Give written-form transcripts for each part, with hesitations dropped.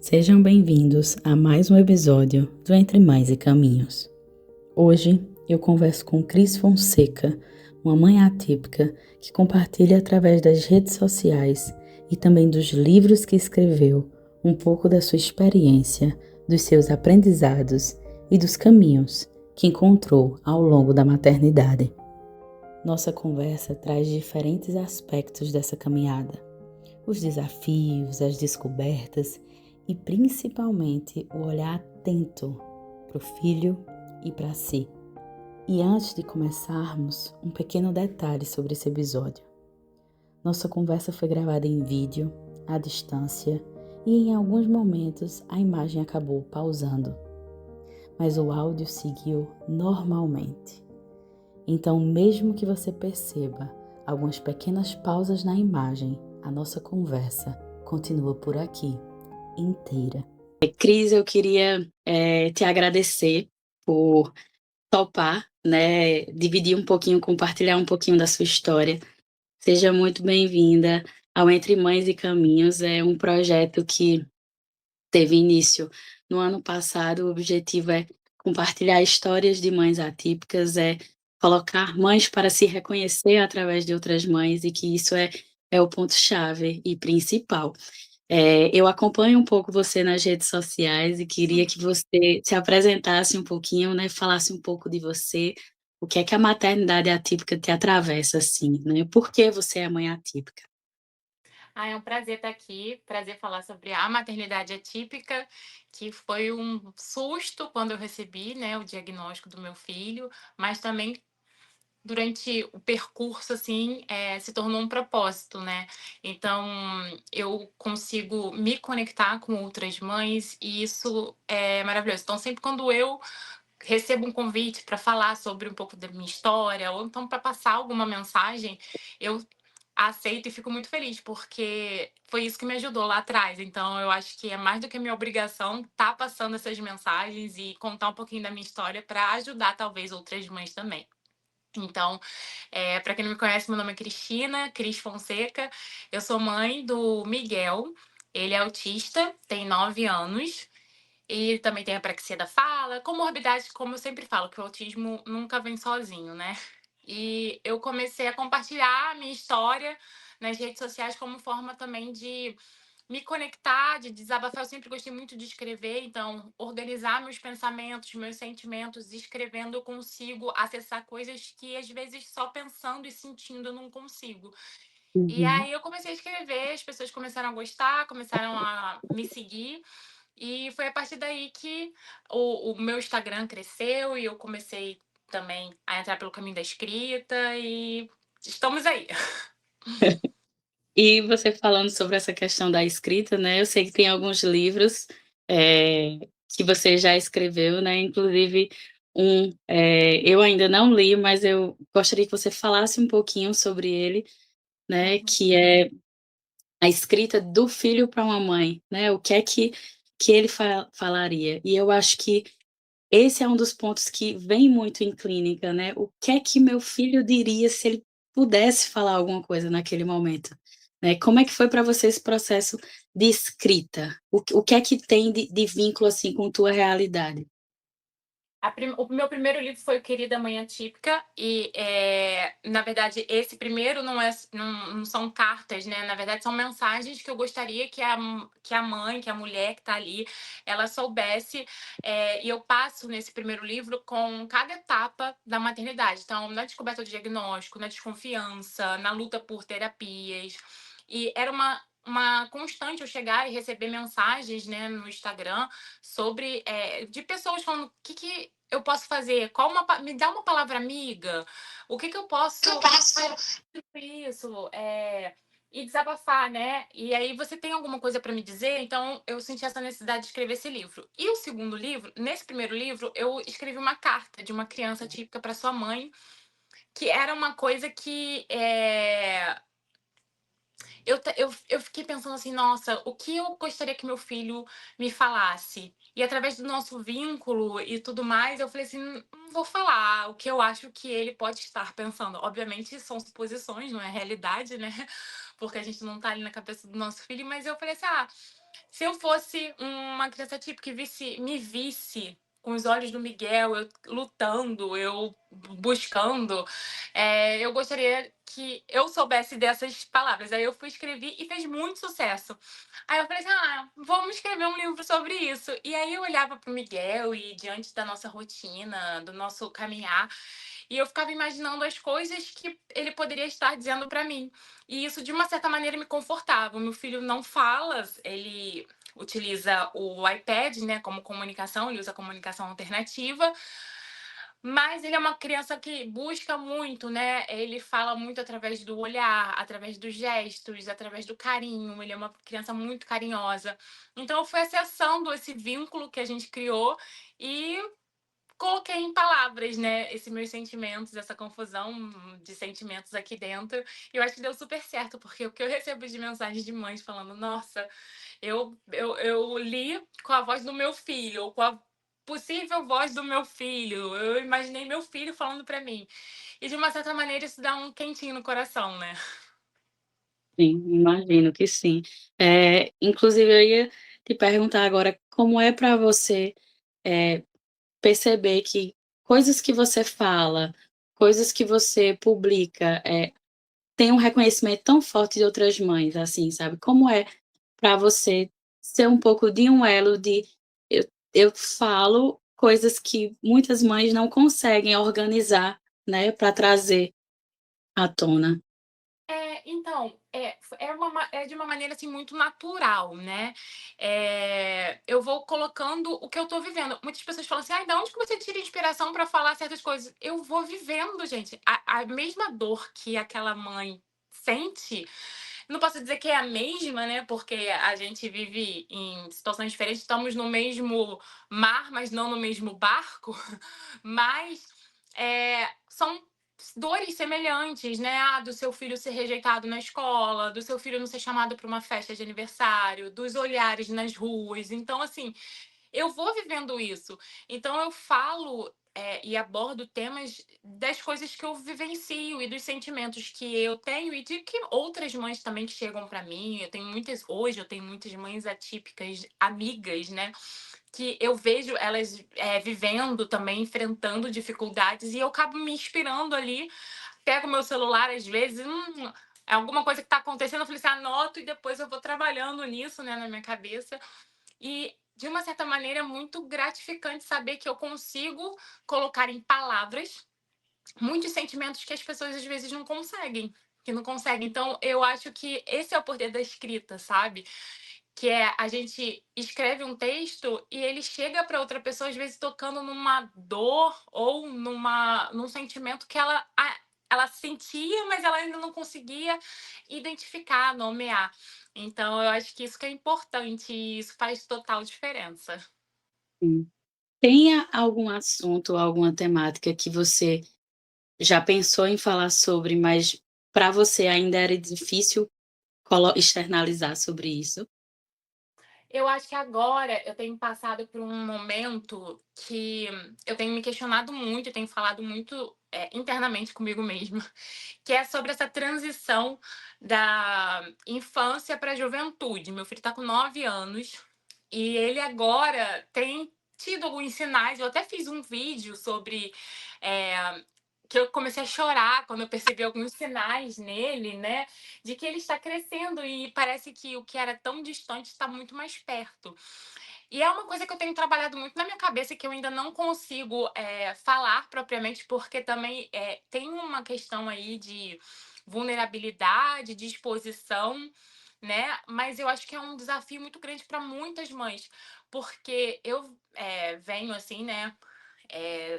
Sejam bem-vindos a mais um episódio do Entre Mães e Caminhos. Hoje eu converso com Cris Fonseca, uma mãe atípica que compartilha através das redes sociais e também dos livros que escreveu um pouco da sua experiência, dos seus aprendizados e dos caminhos que encontrou ao longo da maternidade. Nossa conversa traz diferentes aspectos dessa caminhada, os desafios, as descobertas e principalmente o olhar atento para o filho e para si. E antes de começarmos, um pequeno detalhe sobre esse episódio. Nossa conversa foi gravada em vídeo, à distância, e em alguns momentos a imagem acabou pausando, mas o áudio seguiu normalmente. Então, mesmo que você perceba algumas pequenas pausas na imagem, a nossa conversa continua por aqui, inteira. Cris, eu queria te agradecer por topar, dividir um pouquinho, compartilhar um pouquinho da sua história. Seja muito bem-vinda ao Entre Mães e Caminhos. É um projeto que teve início no ano passado. O objetivo é compartilhar histórias de mães atípicas, colocar mães para se reconhecer através de outras mães, e que isso é o ponto-chave e principal. Eu acompanho um pouco você nas redes sociais e queria que você se apresentasse um pouquinho, né, falasse um pouco de você, o que é que a maternidade atípica te atravessa, assim, né? Por que você é mãe atípica? É um prazer estar aqui, prazer falar sobre a maternidade atípica, que foi um susto quando eu recebi, né, o diagnóstico do meu filho, mas também durante o percurso, assim, se tornou um propósito, né? Então, eu consigo me conectar com outras mães e isso é maravilhoso. Então, sempre quando eu recebo um convite para falar sobre um pouco da minha história ou então para passar alguma mensagem, eu aceito e fico muito feliz, porque foi isso que me ajudou lá atrás. Então, eu acho que é mais do que minha obrigação estar passando essas mensagens e contar um pouquinho da minha história para ajudar talvez outras mães também. Então, para quem não me conhece, meu nome é Cristina, Cris Fonseca. Eu sou mãe do Miguel. Ele é autista, tem 9 anos. E também tem apraxia da fala, comorbidade, como eu sempre falo, que o autismo nunca vem sozinho, né? E eu comecei a compartilhar a minha história nas redes sociais como forma também de me conectar, de desabafar. Eu sempre gostei muito de escrever, então organizar meus pensamentos, meus sentimentos, escrevendo eu consigo acessar coisas que às vezes só pensando e sentindo eu não consigo. E Uhum. aí eu comecei a escrever, as pessoas começaram a gostar, começaram a me seguir. E foi a partir daí que o meu Instagram cresceu e eu comecei também a entrar pelo caminho da escrita e estamos aí. E você falando sobre essa questão da escrita, né, eu sei que tem alguns livros, que você já escreveu, né, inclusive eu ainda não li, mas eu gostaria que você falasse um pouquinho sobre ele, né, Uhum. que é a escrita do filho para uma mãe, né, o que é que ele falaria. E eu acho que esse é um dos pontos que vem muito em clínica, né, o que é que meu filho diria se ele pudesse falar alguma coisa naquele momento, né. Como é que foi para você esse processo de escrita? O que é que tem de vínculo, assim, com tua realidade? O meu primeiro livro foi o Querida Mãe Atípica e, na verdade, esse primeiro não são cartas, né, na verdade são mensagens que eu gostaria que a mãe, que a mulher que está ali, ela soubesse, e eu passo nesse primeiro livro com cada etapa da maternidade. Então, na descoberta do diagnóstico, na desconfiança, na luta por terapias, e era uma constante eu chegar e receber mensagens, né, no Instagram sobre, de pessoas falando: "O que que eu posso fazer? Me dá uma palavra amiga, o que que eu posso fazer com isso?" E desabafar, né. E aí: "Você tem alguma coisa para me dizer?" Então eu senti essa necessidade de escrever esse livro. E o segundo livro, nesse primeiro livro, eu escrevi uma carta de uma criança típica para sua mãe, que era uma coisa que, eu fiquei pensando assim: "Nossa, o que eu gostaria que meu filho me falasse?" E através do nosso vínculo e tudo mais, eu falei assim: Não vou falar o que eu acho que ele pode estar pensando." Obviamente são suposições, não é realidade, né, porque a gente não tá ali na cabeça do nosso filho, mas eu falei assim: Se eu fosse uma criança típica e me visse com os olhos do Miguel, eu lutando, eu buscando, eu gostaria que eu soubesse dessas palavras. Aí eu fui escrever e fez muito sucesso. Aí eu falei assim: "Ah, vamos escrever um livro sobre isso". E aí eu olhava para o Miguel e diante da nossa rotina, do nosso caminhar, e eu ficava imaginando as coisas que ele poderia estar dizendo para mim. E isso, de uma certa maneira, me confortava. O meu filho não fala, ele utiliza o iPad, né, como comunicação, ele usa comunicação alternativa, mas ele é uma criança que busca muito, né? Ele fala muito através do olhar, através dos gestos, através do carinho. Ele é uma criança muito carinhosa. Então, eu fui acessando esse vínculo que a gente criou e coloquei em palavras, né, esses meus sentimentos, essa confusão de sentimentos aqui dentro. E eu acho que deu super certo, porque o que eu recebo de mensagens de mães falando: "Nossa, eu li com a voz do meu filho, ou com a possível voz do meu filho. Eu imaginei meu filho falando pra mim". E de uma certa maneira isso dá um quentinho no coração, né. Sim, imagino que sim. Inclusive eu ia te perguntar agora como é para você, eh, perceber que coisas que você fala, coisas que você publica, tem um reconhecimento tão forte de outras mães, assim, sabe. Como é para você ser um pouco de um elo de eu falo coisas que muitas mães não conseguem organizar, né, para trazer à tona. Então, é de uma maneira, assim, muito natural, né. Eu vou colocando o que eu tô vivendo. Muitas pessoas falam assim: "Ai, da onde que você tira inspiração pra falar certas coisas?". Eu vou vivendo, gente. A mesma dor que aquela mãe sente, não posso dizer que é a mesma, né, porque a gente vive em situações diferentes, estamos no mesmo mar, mas não no mesmo barco, mas, são dores semelhantes, né? Ah, do seu filho ser rejeitado na escola, do seu filho não ser chamado para uma festa de aniversário, dos olhares nas ruas. Então, assim, eu vou vivendo isso. Então eu falo, e abordo temas das coisas que eu vivencio e dos sentimentos que eu tenho e de que outras mães também que chegam para mim. Hoje eu tenho muitas mães atípicas, amigas, né, que eu vejo elas, vivendo também, enfrentando dificuldades e eu acabo me inspirando ali. Pego meu celular às vezes, é alguma coisa que está acontecendo, eu falei assim, anoto e depois eu vou trabalhando nisso, né, na minha cabeça. E, de uma certa maneira, é muito gratificante saber que eu consigo colocar em palavras muitos sentimentos que as pessoas às vezes não conseguem. Que não conseguem. Então, eu acho que esse é o poder da escrita, sabe? Que é a gente escreve um texto e ele chega para outra pessoa, às vezes, tocando numa dor ou num sentimento que ela sentia, mas ela ainda não conseguia identificar, nomear. Então, eu acho que isso que é importante e isso faz total diferença. Sim. Tenha algum assunto, alguma temática que você já pensou em falar sobre, mas para você ainda era difícil externalizar sobre isso? Eu acho que agora eu tenho passado por um momento que eu tenho me questionado muito, eu tenho falado muito, internamente comigo mesma, que é sobre essa transição da infância para a juventude. Meu filho está com 9 anos e ele agora tem tido alguns sinais. Eu até fiz um vídeo sobre, eh, que eu comecei a chorar quando eu percebi alguns sinais nele, né, de que ele está crescendo e parece que o que era tão distante está muito mais perto. E é uma coisa que eu tenho trabalhado muito na minha cabeça e que eu ainda não consigo, falar propriamente, porque também, tem uma questão aí de vulnerabilidade, de exposição, né, mas eu acho que é um desafio muito grande para muitas mães, porque eu, venho assim, né,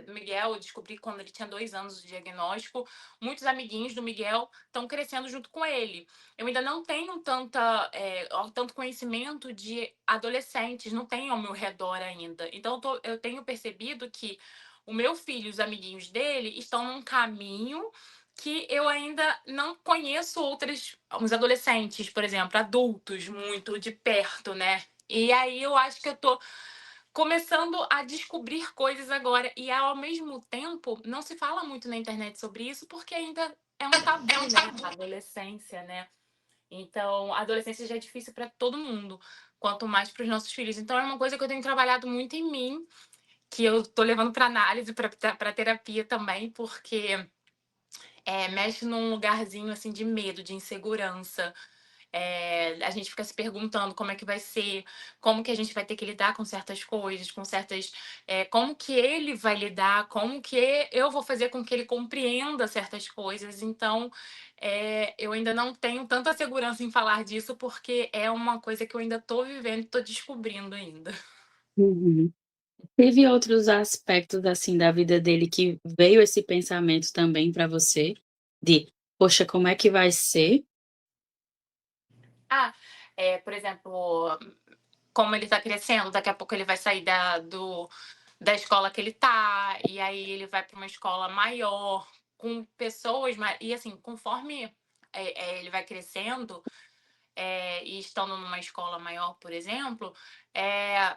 do Miguel, eu descobri quando ele tinha 2 anos o diagnóstico. Muitos amiguinhos do Miguel estão crescendo junto com ele. Eu ainda não tenho tanto conhecimento de adolescentes, não tenho ao meu redor ainda. Então eu tenho percebido que o meu filho e os amiguinhos dele estão num caminho que eu ainda não conheço outros uns adolescentes, por exemplo, adultos muito de perto, né. E aí eu acho que eu tô começando a descobrir coisas agora e, ao mesmo tempo, não se fala muito na internet sobre isso, porque ainda é um tabu, né, a adolescência, né. Então, a adolescência já é difícil para todo mundo. quanto mais para os nossos filhos. Então é uma coisa que eu tenho trabalhado muito em mim, que eu tô levando para análise, para terapia também, porque mexe num lugarzinho assim de medo, de insegurança. A gente fica se perguntando como é que vai ser, como que a gente vai ter que lidar com certas coisas, com certas. Como que ele vai lidar, como que eu vou fazer com que ele compreenda certas coisas. Então, eu ainda não tenho tanta segurança em falar disso, porque é uma coisa que eu ainda estou vivendo, estou descobrindo ainda. Uhum. Teve outros aspectos, assim, da vida dele que veio esse pensamento também para você, de: "Poxa, como é que vai ser?" Ah, por exemplo, como ele está crescendo, daqui a pouco ele vai sair da escola que ele tá, e aí ele vai para uma escola maior, com pessoas, e assim, conforme ele vai crescendo, e estando numa escola maior, por exemplo, é,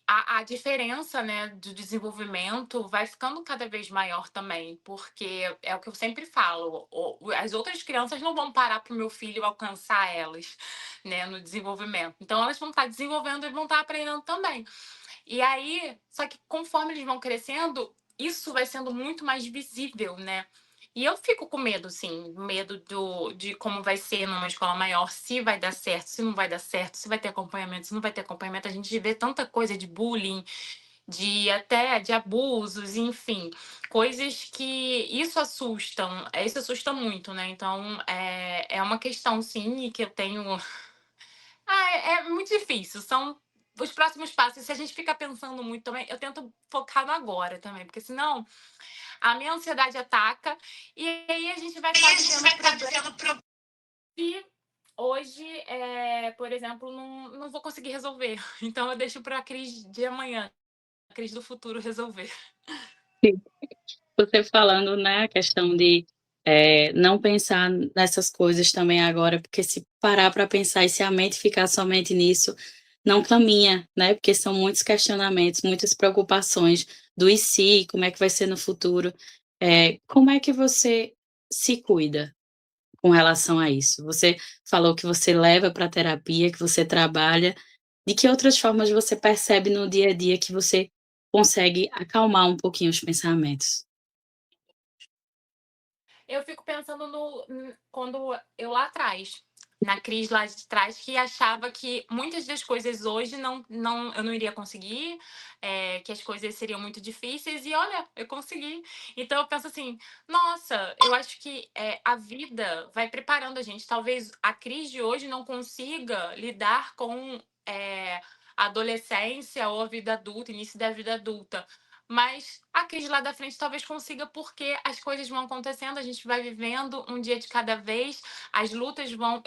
a diferença, né, do desenvolvimento vai ficando cada vez maior também, porque é o que eu sempre falo, as outras crianças não vão parar para o meu filho alcançar elas, né, no desenvolvimento. Então elas vão estar desenvolvendo e vão estar aprendendo também. E aí, só que conforme eles vão crescendo, isso vai sendo muito mais visível, né? E eu fico com medo, sim, medo de como vai ser numa escola maior, se vai dar certo, se não vai dar certo, se vai ter acompanhamento, se não vai ter acompanhamento. A gente vê tanta coisa de bullying, de até de abusos, enfim, coisas que isso assusta muito, né? Então é uma questão, sim, e que eu tenho. É muito difícil. São os próximos passos. Se a gente fica pensando muito também, eu tento focar no agora também, porque senão a minha ansiedade ataca e aí a gente vai E estar a gente vivendo vai estar problemas vivendo pro que hoje, por exemplo, não vou conseguir resolver. Então eu deixo para a crise de amanhã, a crise do futuro resolver. Você falando, né, a questão de, não pensar nessas coisas também agora, porque se parar para pensar e se a mente ficar somente nisso, não caminha, né, porque são muitos questionamentos, muitas preocupações do "e se", como é que vai ser no futuro. Como é que você se cuida com relação a isso? Você falou que você leva para terapia, que você trabalha. De que outras formas você percebe no dia a dia que você consegue acalmar um pouquinho os pensamentos? Eu fico pensando quando eu lá atrás, na crise lá de trás, que achava que muitas das coisas hoje eu não iria conseguir, que as coisas seriam muito difíceis, e olha, eu consegui. Então eu penso assim, nossa, eu acho que a vida vai preparando a gente. Talvez a crise de hoje não consiga lidar com a adolescência ou a vida adulta, início da vida adulta. Mas a crise lá da frente talvez consiga, porque as coisas vão acontecendo, a gente vai vivendo um dia de cada vez, as lutas vão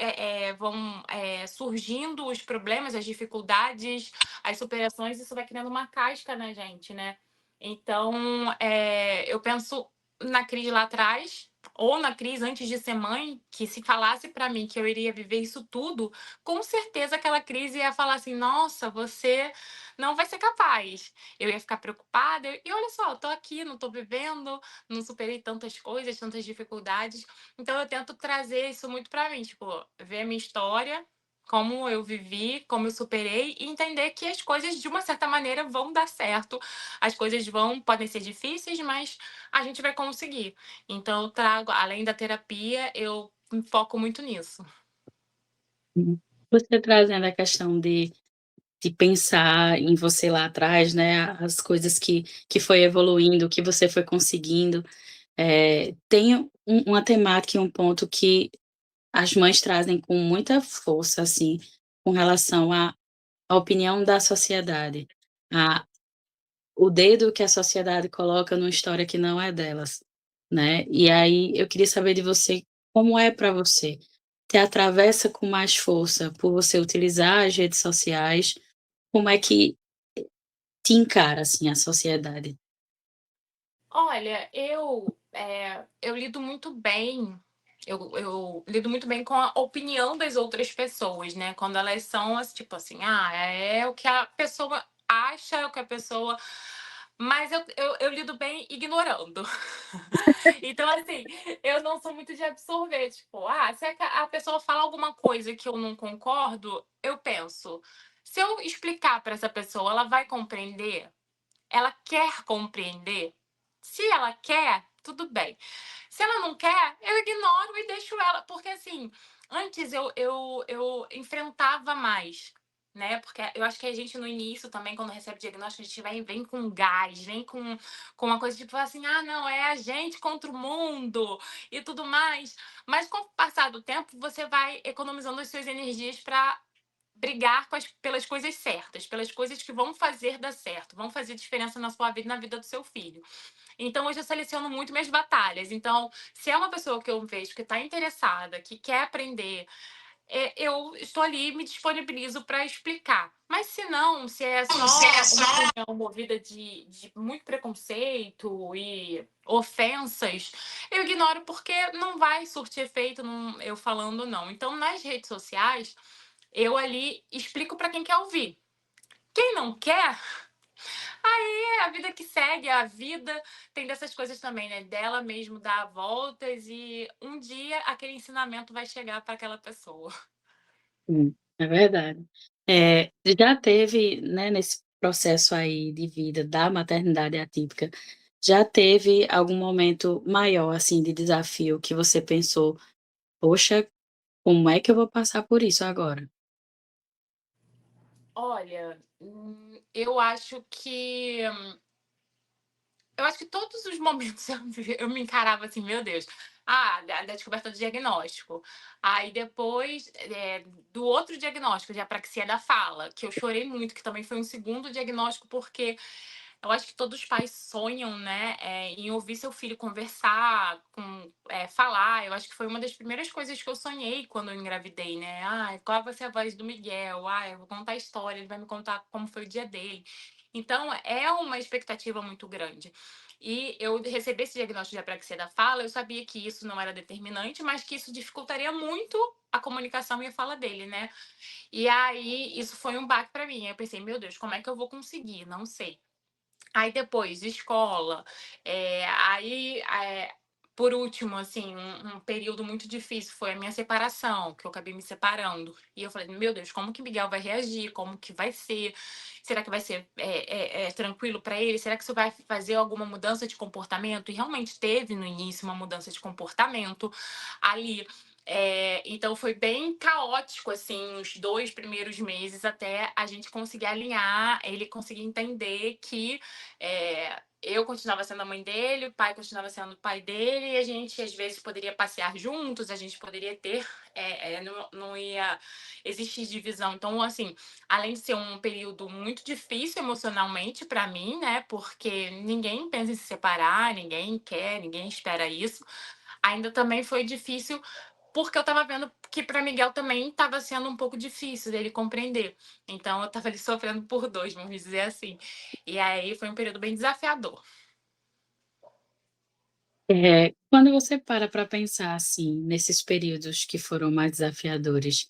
surgindo, os problemas, as dificuldades, as superações, isso vai criando uma casca na gente, né? Então, eu penso na crise lá atrás, ou na crise antes de ser mãe, que se falasse para mim que eu iria viver isso tudo, com certeza aquela crise ia falar assim: nossa, você não vai ser capaz. Eu ia ficar preocupada. E olha só, eu tô aqui, não tô vivendo, não superei tantas coisas, tantas dificuldades. Então eu tento trazer isso muito pra mim, tipo, ver a minha história, como eu vivi, como eu superei e entender que as coisas de uma certa maneira vão dar certo. As coisas podem ser difíceis, mas a gente vai conseguir. Então eu trago, além da terapia, eu me foco muito nisso. Uhum. Você trazendo a questão de pensar em você lá atrás, né, as coisas que foi evoluindo, que você foi conseguindo, tem uma temática e um ponto que as mães trazem com muita força, assim, com relação à opinião da sociedade, a o dedo que a sociedade coloca numa história que não é delas, né. E aí eu queria saber de você, como é para você? Te atravessa com mais força por você utilizar as redes sociais? Como é que te encara, assim, a sociedade? Olha, eu lido muito bem. Eu lido muito bem com a opinião das outras pessoas, né? Quando elas são tipo assim, é o que a pessoa acha, é o que a pessoa. Mas eu lido bem ignorando. Então, assim, eu não sou muito de absorver. Tipo, se a pessoa fala alguma coisa que eu não concordo, eu penso. Se eu explicar para essa pessoa, ela vai compreender? Ela quer compreender? Se ela quer, tudo bem. Se ela não quer, eu ignoro e deixo ela. Porque, assim, antes eu enfrentava mais, né? Porque eu acho que a gente, no início também, quando recebe diagnóstico, a gente vem com gás, vem com uma coisa tipo assim: ah, não, é a gente contra o mundo e tudo mais. Mas com o passar do tempo, você vai economizando as suas energias para brigar pelas coisas certas, pelas coisas que vão fazer dar certo, vão fazer diferença na sua vida e na vida do seu filho. Então, hoje eu seleciono muito minhas batalhas. Então, se é uma pessoa que eu vejo que está interessada, que quer aprender, eu estou ali e me disponibilizo para explicar. Mas se não, se é só uma opinião movida de muito preconceito e ofensas, eu ignoro porque não vai surtir efeito eu falando não. Então, nas redes sociais, eu ali explico para quem quer ouvir. Quem não quer, é a vida que segue, a vida tem dessas coisas também, né? Dela mesmo dar voltas e um dia aquele ensinamento vai chegar para aquela pessoa. É verdade. Já teve, né, nesse processo aí de vida da maternidade atípica, já teve algum momento maior, assim, de desafio que você pensou: "Poxa, como é que eu vou passar por isso agora?". Olha, eu acho que todos os momentos eu me encarava assim, meu Deus. Ah, da descoberta do diagnóstico. Aí depois, do outro diagnóstico, de apraxia da fala, que eu chorei muito, que também foi um segundo diagnóstico, porque eu acho que todos os pais sonham, né, em ouvir seu filho conversar, falar. Eu acho que foi uma das primeiras coisas que eu sonhei quando eu engravidei, né? Ah, qual vai ser a voz do Miguel? Ah, eu vou contar a história, ele vai me contar como foi o dia dele. Então, é uma expectativa muito grande. E eu recebi esse diagnóstico de apraxia da fala, eu sabia que isso não era determinante, mas que isso dificultaria muito a comunicação e a fala dele, né? E aí, isso foi um baque para mim. Aí eu pensei, meu Deus, como é que eu vou conseguir? Não sei. Aí depois, escola, por último, assim, um período muito difícil foi a minha separação, que eu acabei me separando. E eu falei, meu Deus, como que Miguel vai reagir? Como que vai ser? Será que vai ser tranquilo para ele? Será que isso vai fazer alguma mudança de comportamento? E realmente teve no início uma mudança de comportamento ali. Então foi bem caótico, assim, os 2 primeiros meses até a gente conseguir alinhar, ele conseguir entender que eu continuava sendo a mãe dele, o pai continuava sendo o pai dele, e a gente às vezes poderia passear juntos, a gente poderia ter, não ia existir divisão. Então, assim, além de ser um período muito difícil emocionalmente para mim, né? Porque ninguém pensa em se separar, ninguém quer, ninguém espera isso. Ainda também foi difícil porque eu estava vendo que para Miguel também estava sendo um pouco difícil dele compreender. Então eu estava ali sofrendo por dois, vamos dizer assim. E aí foi um período bem desafiador. Quando você para pensar, assim, nesses períodos que foram mais desafiadores,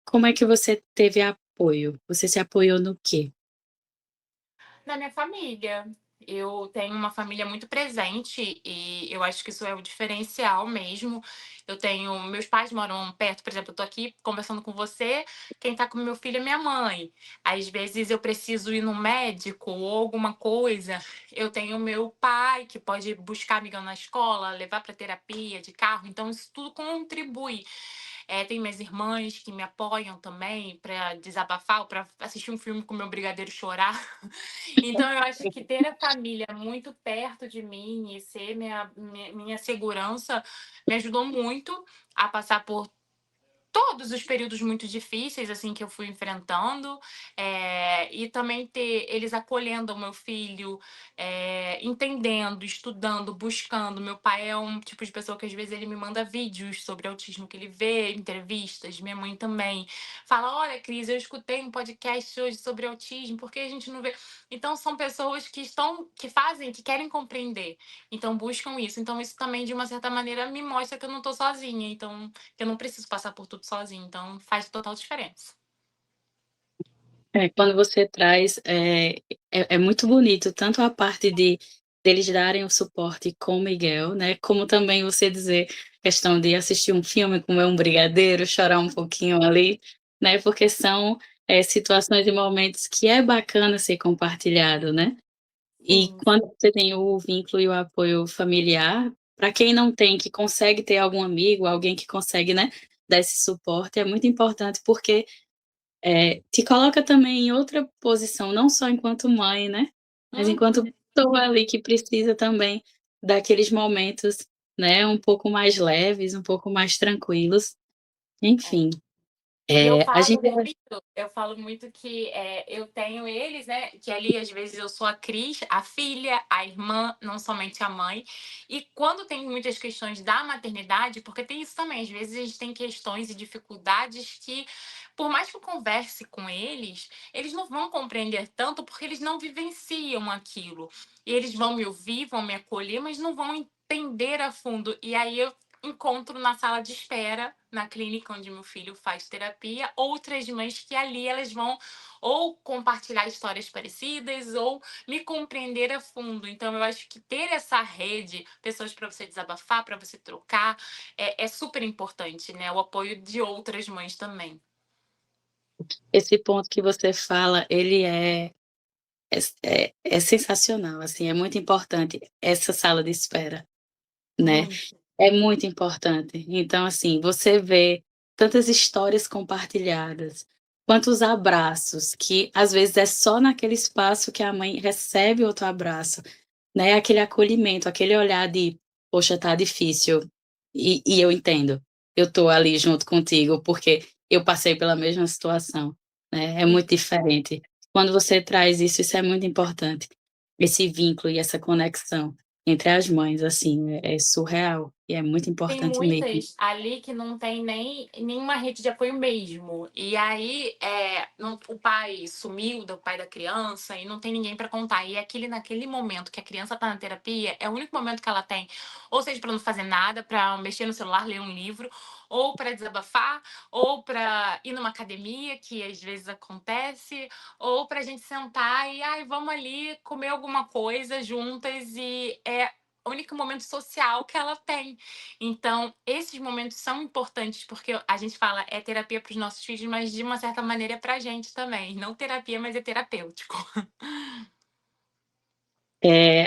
como é que você teve apoio? Você se apoiou no quê? Na minha família. Eu tenho uma família muito presente e eu acho que isso é o diferencial mesmo. Meus pais moram perto, por exemplo, eu tô aqui conversando com você, quem tá com meu filho é minha mãe. Às vezes eu preciso ir no médico ou alguma coisa, eu tenho meu pai que pode buscar amigão na escola, levar para terapia de carro, então isso tudo contribui. Tem minhas irmãs que me apoiam também para desabafar ou para assistir um filme com meu brigadeiro chorar. Então, eu acho que ter a família muito perto de mim e ser minha segurança me ajudou muito a passar por todos os períodos muito difíceis, assim, que eu fui enfrentando, e também ter eles acolhendo o meu filho, entendendo, estudando, buscando. Meu pai é um tipo de pessoa que às vezes ele me manda vídeos sobre autismo que ele vê, entrevistas, minha mãe também. Fala: "Olha, Cris, eu escutei um podcast hoje sobre autismo, por que a gente não vê?". Então são pessoas que fazem, que querem compreender, então buscam isso. Então isso também, de uma certa maneira, me mostra que eu não estou sozinha, então que eu não preciso passar por tudo sozinha, então faz total diferença. Quando você traz, é muito bonito, tanto a parte de deles darem o suporte com o Miguel, né, como também você dizer, questão de assistir um filme, comer um brigadeiro, chorar um pouquinho ali, né, porque são situações e momentos que é bacana ser compartilhado, né. E Sim, quando você tem o vínculo e o apoio familiar, para quem não tem, que consegue ter algum amigo, alguém que consegue, né, dar esse suporte, é muito importante, porque, te coloca também em outra posição, não só enquanto mãe, né, mas enquanto uhum, pessoa ali que precisa também daqueles momentos, né, um pouco mais leves, um pouco mais tranquilos, é. enfim, E a gente eu falo muito que, eu tenho eles, né, que ali às vezes eu sou a Cris, a filha, a irmã, não somente a mãe. E quando tem muitas questões da maternidade, porque tem isso também, às vezes a gente tem questões e dificuldades que, por mais que eu converse com eles não vão compreender tanto, porque eles não vivenciam aquilo. E eles vão me ouvir, vão me acolher, mas não vão entender a fundo. E aí eu encontro na sala de espera, na clínica onde meu filho faz terapia, outras mães que ali elas vão ou compartilhar histórias parecidas ou me compreender a fundo. Então, eu acho que ter essa rede, pessoas para você desabafar, para você trocar, é super importante, né? O apoio de outras mães também. esse ponto que você fala, ele é sensacional, assim, é muito importante essa sala de espera, né, Muito. é muito importante. Então, assim, você vê tantas histórias compartilhadas, quantos abraços que, às vezes, é só naquele espaço que a mãe recebe outro abraço, né, aquele acolhimento, aquele olhar de: "Poxa, tá difícil, e eu entendo, eu tô ali junto contigo, porque eu passei pela mesma situação", né, é muito diferente. Quando você traz isso, isso é muito importante, esse vínculo e essa conexão entre as mães, assim, é surreal e é muito Tem importante mesmo. muitas ali que não tem nem nenhuma rede de apoio mesmo. E aí, o pai sumiu, do pai da criança, e não tem ninguém para contar. E aquele naquele momento que a criança tá na terapia, é o único momento que ela tem, ou seja, para não fazer nada, para mexer no celular, ler um livro, ou para desabafar, ou para ir numa academia, que às vezes acontece, ou para a gente sentar e, ai, vamos ali comer alguma coisa juntas, e é o único momento social que ela tem. Então, esses momentos são importantes, porque a gente fala é terapia para os nossos filhos, mas de uma certa maneira é para a gente também. Não terapia, mas é terapêutico.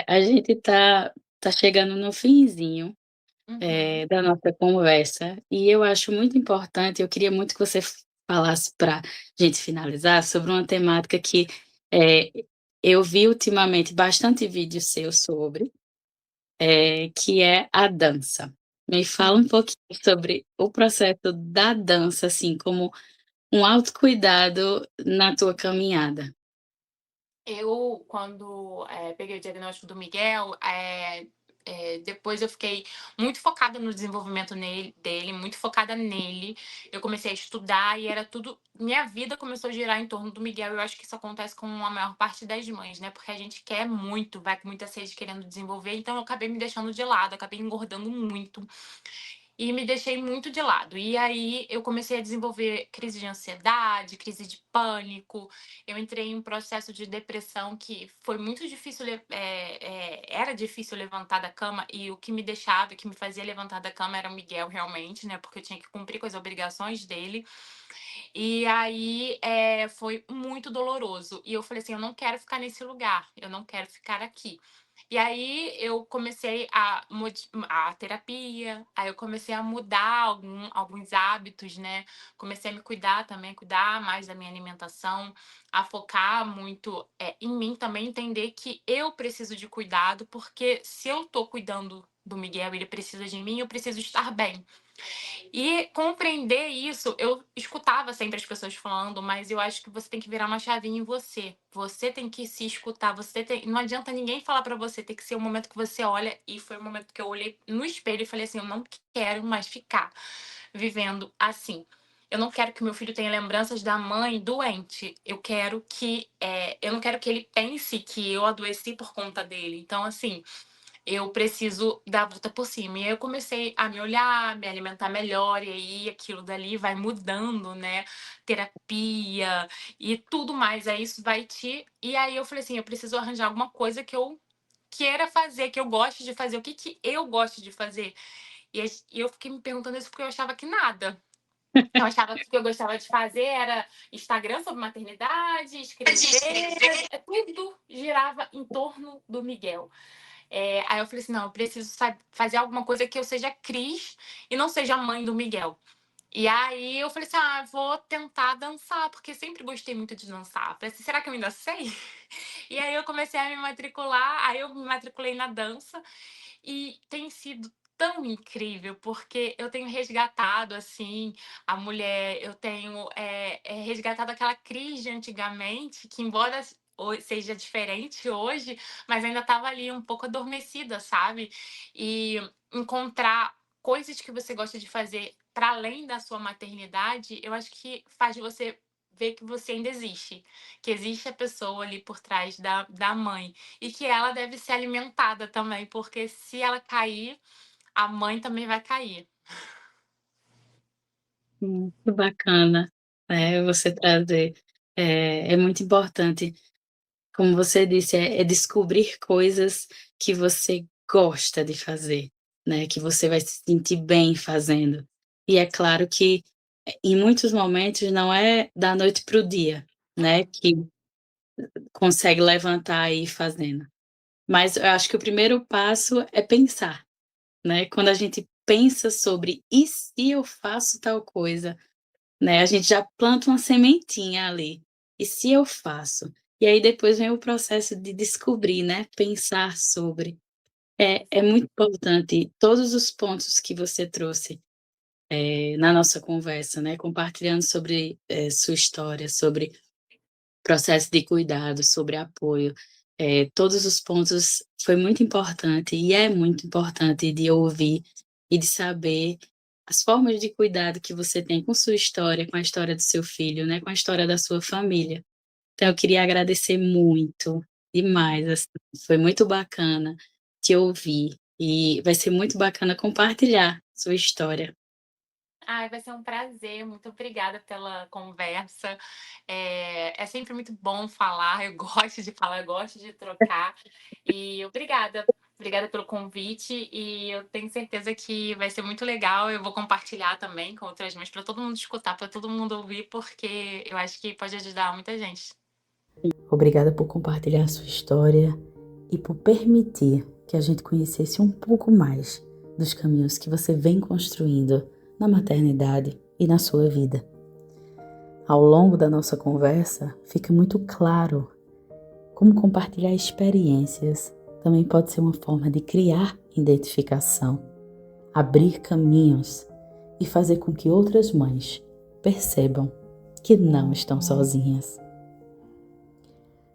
A gente tá chegando no finzinho, Uhum. da nossa conversa, e eu acho muito importante, eu queria muito que você falasse pra gente finalizar sobre uma temática que, eh, eu vi ultimamente bastante vídeo seu sobre, que é a dança. Me fala um Uhum. pouquinho sobre o processo da dança, assim, como um autocuidado na tua caminhada. Eu, quando, peguei o diagnóstico do Miguel, depois eu fiquei muito focada no desenvolvimento dele, muito focada nele. Eu comecei a estudar e era tudo. Minha vida começou a girar em torno do Miguel. Eu acho que isso acontece com a maior parte das mães, né? Porque a gente quer muito, vai com muita sede querendo desenvolver. Então eu acabei me deixando de lado, acabei engordando muito. E me deixei muito de lado. E aí eu comecei a desenvolver crise de ansiedade, crise de pânico. Eu entrei em um processo de depressão que foi muito difícil, era difícil levantar da cama, e o que me deixava, o que me fazia levantar da cama era o Miguel realmente, né? Porque eu tinha que cumprir com as obrigações dele. E aí, foi muito doloroso. E eu falei assim: "Eu não quero ficar nesse lugar, eu não quero ficar aqui". E aí eu comecei a terapia, aí eu comecei a mudar alguns hábitos, né, comecei a me cuidar também, cuidar mais da minha alimentação, a focar muito, em mim também, entender que eu preciso de cuidado, porque se eu tô cuidando do Miguel, ele precisa de mim, eu preciso estar bem. E compreender isso, eu escutava sempre as pessoas falando, mas eu acho que você tem que virar uma chavinha em você. Você tem que se escutar, não adianta ninguém falar pra você, tem que ser o momento que você olha, e foi o momento que eu olhei no espelho e falei assim: "Eu não quero mais ficar vivendo assim. Eu não quero que meu filho tenha lembranças da mãe doente. Eu não quero que ele pense que eu adoeci por conta dele". Então, assim, eu preciso dar a volta por cima. E aí eu comecei a me olhar, me alimentar melhor, e aí aquilo dali vai mudando, né? Terapia e tudo mais. Aí isso vai te. E aí eu falei assim: eu preciso arranjar alguma coisa que eu queira fazer, que eu goste de fazer. O que que eu gosto de fazer? E eu fiquei me perguntando isso porque eu achava que nada. Eu achava que o que eu gostava de fazer era Instagram sobre maternidade, escrever, tudo girava em torno do Miguel. Aí eu falei assim, não, eu preciso fazer alguma coisa que eu seja Cris e não seja mãe do Miguel. E aí eu falei assim, vou tentar dançar, porque sempre gostei muito de dançar. Falei assim, será que eu ainda sei? E aí eu comecei a me matricular, aí eu me matriculei na dança e tem sido tão incrível, porque eu tenho resgatado, assim, a mulher, eu tenho resgatado aquela Cris de antigamente, que embora seja diferente hoje, mas ainda estava ali um pouco adormecida, sabe? E encontrar coisas que você gosta de fazer para além da sua maternidade, eu acho que faz você ver que você ainda existe, que existe a pessoa ali por trás da mãe e que ela deve ser alimentada também, porque se ela cair, a mãe também vai cair. Muito bacana, você trazer. É muito importante, como você disse, é descobrir coisas que você gosta de fazer, né, que você vai se sentir bem fazendo. E é claro que, em muitos momentos não é da noite para o dia, né, que consegue levantar e ir fazendo. Mas eu acho que o primeiro passo é pensar, né, quando a gente pensa sobre: "E se eu faço tal coisa?", né, a gente já planta uma sementinha ali. "E se eu faço?". E aí depois vem o processo de descobrir, né, pensar sobre. É muito importante todos os pontos que você trouxe, na nossa conversa, né, compartilhando sobre, sua história, sobre processo de cuidado, sobre apoio, todos os pontos foi muito importante e é muito importante de ouvir e de saber as formas de cuidado que você tem com sua história, com a história do seu filho, né, com a história da sua família. Então eu queria agradecer muito, demais, assim, foi muito bacana te ouvir e vai ser muito bacana compartilhar sua história. Ai, vai ser um prazer. Muito obrigada pela conversa. É sempre muito bom falar. Eu gosto de falar, eu gosto de trocar. E obrigada. Obrigada pelo convite. E eu tenho certeza que vai ser muito legal. Eu vou compartilhar também com outras mães para todo mundo escutar, para todo mundo ouvir, porque eu acho que pode ajudar muita gente. Obrigada por compartilhar sua história e por permitir que a gente conhecesse um pouco mais dos caminhos que você vem construindo na maternidade e na sua vida. Ao longo da nossa conversa, fica muito claro como compartilhar experiências também pode ser uma forma de criar identificação, abrir caminhos e fazer com que outras mães percebam que não estão sozinhas.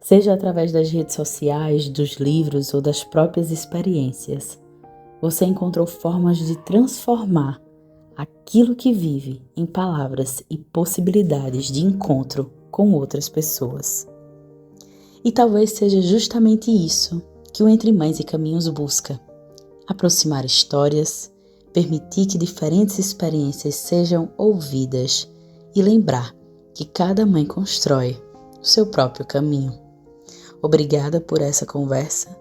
Seja através das redes sociais, dos livros ou das próprias experiências, você encontrou formas de transformar aquilo que vive em palavras e possibilidades de encontro com outras pessoas. E talvez seja justamente isso que o Entre Mães e Caminhos busca: aproximar histórias, permitir que diferentes experiências sejam ouvidas e lembrar que cada mãe constrói o seu próprio caminho. Obrigada por essa conversa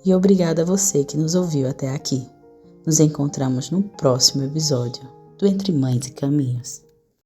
e obrigada a você que nos ouviu até aqui. Nos encontramos no próximo episódio do Entre Mães e Caminhos.